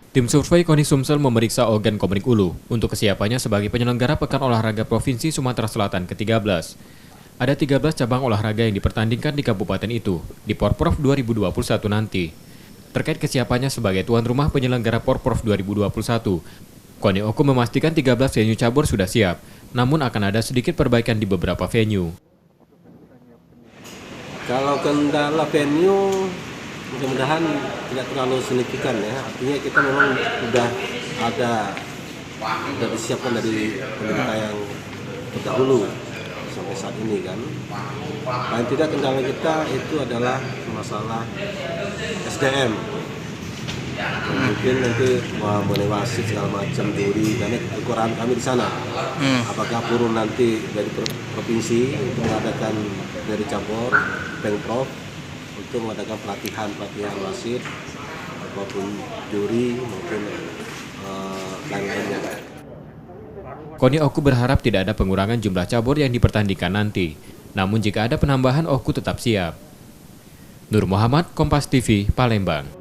Tim survei KONI Sumsel memeriksa organ Komunik Ulu untuk kesiapannya sebagai penyelenggara Pekan Olahraga Provinsi Sumatera Selatan ke-13. Ada 13 cabang olahraga yang dipertandingkan di kabupaten itu di Porprov 2021 nanti. Terkait kesiapannya sebagai tuan rumah penyelenggara Porprov 2021, KONI Oku memastikan 13 venue cabur sudah siap, namun akan ada sedikit perbaikan di beberapa venue. Kalau kendala venue, mudah-mudahan tidak terlalu signifikan ya. Artinya kita memang sudah disiapkan dari pemerintah yang terdahulu sampai saat ini kan. Paling tidak kendala kita itu adalah masalah SDM. Mungkin nanti mengenai wasit segala macam juri, karena kekurangan kami di sana. Apakah turun nanti dari provinsi untuk mengadakan dari cabur, Pemprov untuk mengadakan pelatihan wasit ataupun juri mungkin lain-lainnya. KONI Oku berharap tidak ada pengurangan jumlah cabur yang dipertandingkan nanti. Namun jika ada penambahan, Oku tetap siap. Nur Muhammad, Kompas TV, Palembang.